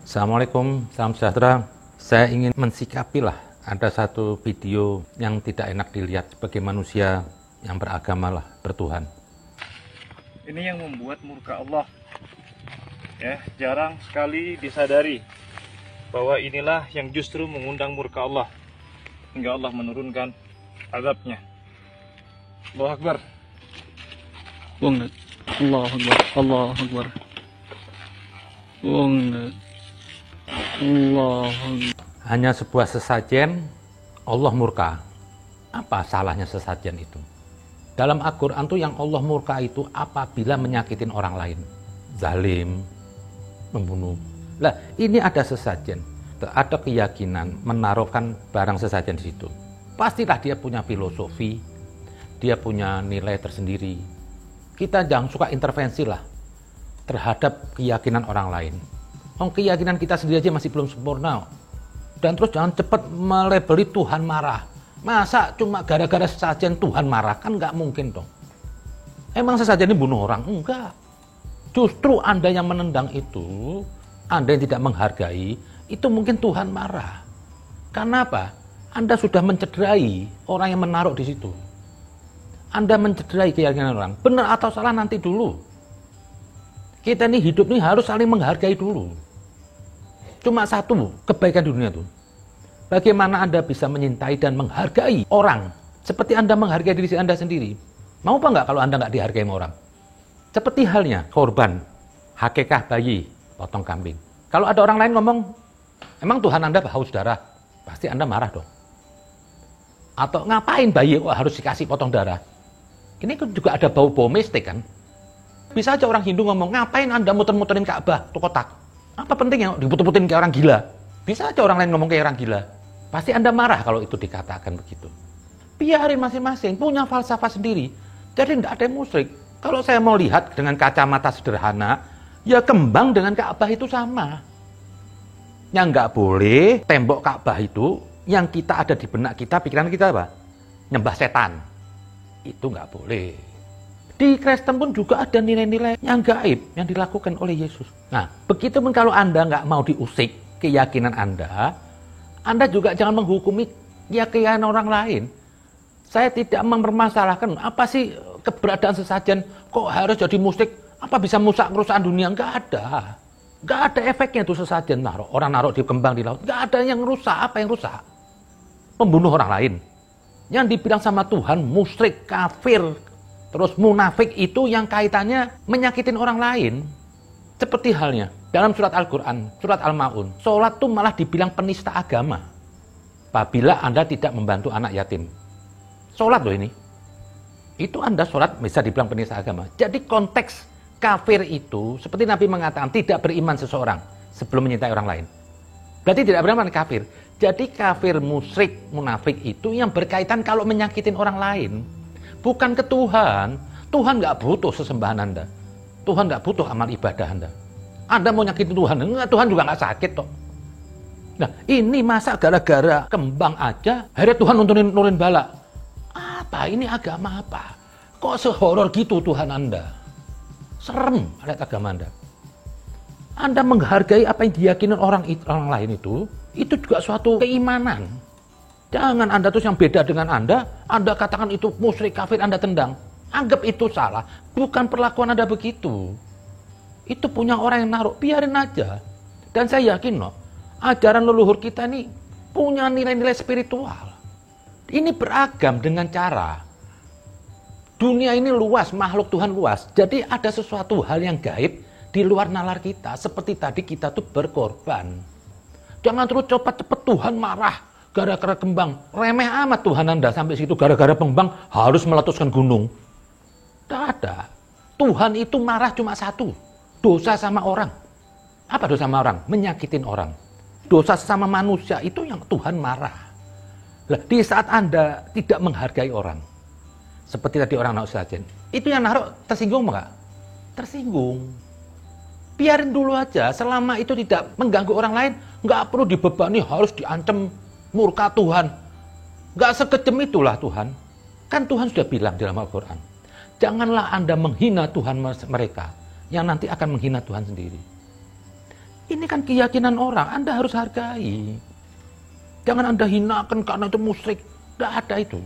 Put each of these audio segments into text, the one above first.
Assalamualaikum, salam sejahtera. Saya ingin mensikapilah ada satu video yang tidak enak dilihat sebagai manusia yang beragamalah, bertuhan. Ini yang membuat murka Allah. Ya, jarang sekali disadari bahwa inilah yang justru mengundang murka Allah hingga Allah menurunkan azabnya. Allahu Akbar. Allahu Akbar. Allahu Akbar. Hanya sebuah sesajen, Allah murka. Apa salahnya sesajen itu? Dalam Al-Quran tuh yang Allah murka itu apabila menyakitin orang lain. Zalim, membunuh. Lah, ini ada sesajen. Ada keyakinan menaruhkan barang sesajen di situ. Pastilah dia punya filosofi, dia punya nilai tersendiri. Kita jangan suka intervensi lah terhadap keyakinan orang lain. Keyakinan kita sendiri aja masih belum sempurna. Dan terus jangan cepat melabeli Tuhan marah. Masa cuma gara-gara sesajen Tuhan marah? Kan nggak mungkin dong. Emang sesajen ini bunuh orang? Enggak. Justru Anda yang menendang itu, Anda yang tidak menghargai, itu mungkin Tuhan marah. Karena apa? Anda sudah mencederai orang yang menaruh di situ. Anda mencederai keyakinan orang. Benar atau salah nanti dulu. Kita ini hidup ini harus saling menghargai dulu. Cuma satu kebaikan di dunia itu. Bagaimana Anda bisa menyintai dan menghargai orang seperti Anda menghargai diri Anda sendiri? Mau apa enggak kalau Anda enggak dihargai sama orang? Seperti halnya korban, hakikah bayi, potong kambing. Kalau ada orang lain ngomong, emang Tuhan Anda haus darah? Pasti Anda marah dong. Atau ngapain bayi kok harus dikasih potong darah? Ini juga ada bau-bau mistik kan? Bisa aja orang Hindu ngomong, ngapain Anda muter-muterin Ka'bah, tuh kotak? Apa pentingnya diputer-puterin kayak orang gila? Bisa aja orang lain ngomong kayak orang gila. Pasti Anda marah kalau itu dikatakan begitu. Biarin masing-masing, punya falsafah sendiri. Jadi tidak ada yang musyrik. Kalau saya mau lihat dengan kacamata sederhana, ya kembang dengan Ka'bah itu sama. Yang nggak boleh, tembok Ka'bah itu, yang kita ada di benak kita, pikiran kita apa? Nyembah setan. Itu nggak boleh. Di Kristen pun juga ada nilai-nilai yang gaib yang dilakukan oleh Yesus. Nah, begitupun kalau Anda nggak mau diusik keyakinan Anda juga jangan menghukumi keyakinan orang lain. Saya tidak mempermasalahkan apa sih keberadaan sesajen kok harus jadi musik, apa bisa merusak kerusakan dunia? Nggak ada. Nggak ada efeknya itu sesajen naruh. Orang naruh di kembang di laut. Nggak ada yang rusak. Apa yang rusak? Membunuh orang lain. Yang dibilang sama Tuhan musyrik, kafir, terus munafik itu yang kaitannya menyakitin orang lain. Seperti halnya dalam surat Al-Quran, surat Al-Ma'un, sholat itu malah dibilang penista agama. Apabila Anda tidak membantu anak yatim. Sholat loh ini. Itu Anda sholat bisa dibilang penista agama. Jadi konteks kafir itu, seperti Nabi mengatakan, tidak beriman seseorang sebelum menyintai orang lain. Berarti tidak beriman kafir. Jadi kafir, musyrik, munafik itu yang berkaitan kalau menyakitin orang lain. Bukan ke Tuhan. Tuhan nggak butuh sesembahan Anda. Tuhan nggak butuh amal ibadah Anda. Anda mau nyakitin Tuhan, enggak, Tuhan juga nggak sakit kok. Nah, ini masa gara-gara kembang aja, akhirnya Tuhan nurunin bala. Apa? Ini agama apa? Kok sehoror gitu Tuhan Anda? Serem lihat agama Anda. Anda menghargai apa yang diyakini orang lain itu juga suatu keimanan. Jangan Anda terus yang beda dengan Anda katakan itu musyrik, kafir, Anda tendang. Anggap itu salah. Bukan perlakuan Anda begitu. Itu punya orang yang naruh, biarin aja. Dan saya yakin loh, ajaran leluhur kita ini punya nilai-nilai spiritual. Ini beragam dengan cara. Dunia ini luas, makhluk Tuhan luas. Jadi ada sesuatu hal yang gaib di luar nalar kita. Seperti tadi kita tuh berkorban. Jangan terus cepat-cepat Tuhan marah. Gara-gara kembang, remeh amat Tuhan Anda sampai situ. Gara-gara kembang harus meletuskan gunung. Tidak ada. Tuhan itu marah cuma satu. Dosa sama orang. Apa dosa sama orang? Menyakitin orang. Dosa sama manusia itu yang Tuhan marah. Nah, di saat Anda tidak menghargai orang. Seperti tadi orang naruh sesajen. Itu yang naruh tersinggung enggak? Tersinggung. Biarin dulu aja. Selama itu tidak mengganggu orang lain, nggak perlu dibebani harus diancam murka Tuhan. Nggak sekejam itulah Tuhan. Kan Tuhan sudah bilang dalam Al-Quran, janganlah Anda menghina Tuhan mereka, yang nanti akan menghina Tuhan sendiri. Ini kan keyakinan orang, Anda harus hargai. Jangan Anda hinakan karena itu musyrik. Tidak ada itu.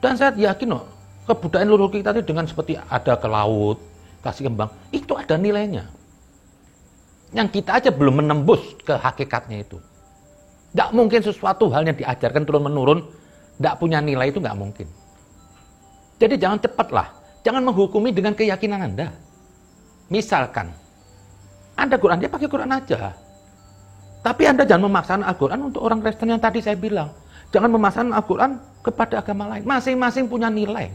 Dan saya yakin loh, kebudayaan leluhur kita itu dengan seperti ada ke laut, kasih kembang, itu ada nilainya. Yang kita aja belum menembus ke hakikatnya itu. Tidak mungkin sesuatu hal yang diajarkan turun-menurun, tidak punya nilai itu nggak mungkin. Jadi jangan cepatlah, jangan menghukumi dengan keyakinan Anda. Misalkan, Anda Quran, dia pakai Quran aja. Tapi Anda jangan memaksakan Al-Quran untuk orang Kristen yang tadi saya bilang. Jangan memaksakan Al-Quran kepada agama lain. Masing-masing punya nilai.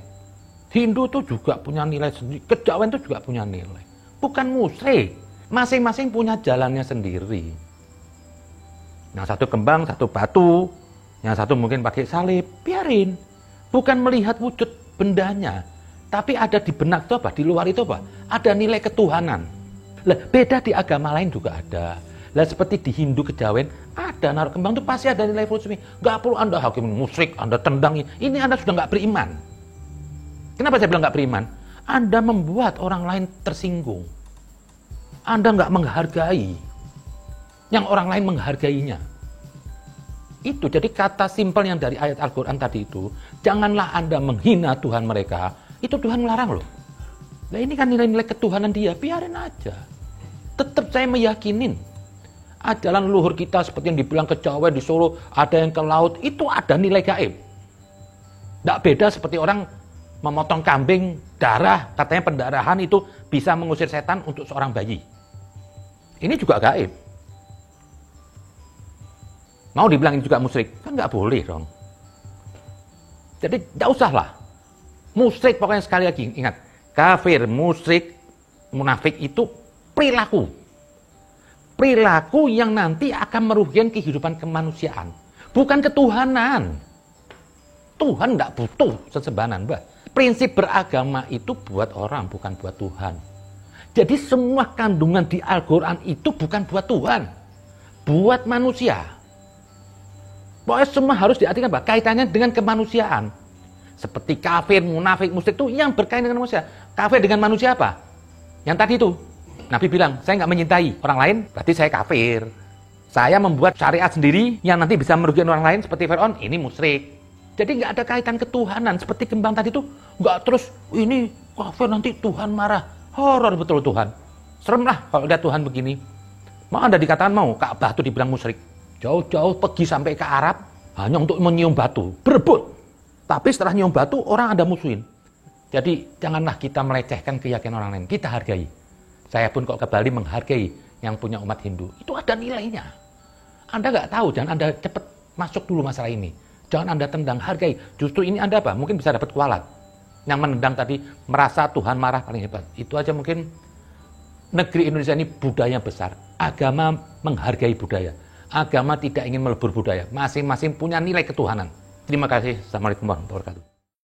Hindu itu juga punya nilai sendiri. Kejawen itu juga punya nilai. Bukan musyrik. Masing-masing punya jalannya sendiri. Yang satu kembang, satu batu. Yang satu mungkin pakai salib. Biarin. Bukan melihat wujud bendanya. Tapi ada di benak itu apa? Di luar itu apa? Ada nilai ketuhanan. Lah, beda di agama lain juga ada. Lah seperti di Hindu kejawen, ada naruh kembang itu pasti ada nilai filosofi. Gak perlu Anda hakim musyrik, Anda tendang. Ini Anda sudah nggak beriman. Kenapa saya bilang nggak beriman? Anda membuat orang lain tersinggung. Anda nggak menghargai yang orang lain menghargainya. Itu jadi kata simpel yang dari ayat Al-Quran tadi itu, janganlah Anda menghina Tuhan mereka. Itu Tuhan melarang loh. Nah ini kan nilai-nilai ketuhanan dia, biarin aja. Tetap saya meyakinin ajaran leluhur kita seperti yang dibilang kejawen di Solo, ada yang ke laut, itu ada nilai gaib. Tidak beda seperti orang memotong kambing, darah, katanya pendarahan itu bisa mengusir setan untuk seorang bayi. Ini juga gaib. Mau dibilang ini juga musyrik? Kan nggak boleh dong. Jadi tidak usahlah. Musyrik pokoknya sekali lagi, ingat. Kafir, musyrik, munafik itu perilaku. Perilaku yang nanti akan merugikan kehidupan kemanusiaan. Bukan ketuhanan. Tuhan tidak butuh sesembahan, Mbak. Prinsip beragama itu buat orang, bukan buat Tuhan. Jadi semua kandungan di Al-Quran itu bukan buat Tuhan. Buat manusia. Pokoknya semua harus diartikan apa? Kaitannya dengan kemanusiaan. Seperti kafir, munafik, musyrik itu yang berkaitan dengan manusia. Kafir dengan manusia apa? Yang tadi itu. Nabi bilang, saya nggak menyintai orang lain, berarti saya kafir. Saya membuat syariat sendiri yang nanti bisa merugikan orang lain seperti Fir'aun, ini musyrik. Jadi nggak ada kaitan ketuhanan. Seperti kembang tadi itu, nggak terus, ini kafir nanti Tuhan marah. Horor betul Tuhan. Serem lah kalau lihat Tuhan begini. Mau Anda dikatakan mau, Ka'bah itu dibilang musyrik. Jauh-jauh pergi sampai ke Arab, hanya untuk menyium batu, berebut. Tapi setelah nyium batu, orang Anda musuhin. Jadi janganlah kita melecehkan keyakinan orang lain, kita hargai. Saya pun kok kembali menghargai yang punya umat Hindu. Itu ada nilainya. Anda nggak tahu, jangan Anda cepat masuk dulu masalah ini. Jangan Anda tendang, hargai. Justru ini Anda apa? Mungkin bisa dapat kualat. Yang menendang tadi, merasa Tuhan marah paling hebat. Itu aja mungkin negeri Indonesia ini budaya besar. Agama menghargai budaya. Agama tidak ingin melebur budaya. Masing-masing punya nilai ketuhanan. Terima kasih. Assalamualaikum warahmatullahi wabarakatuh.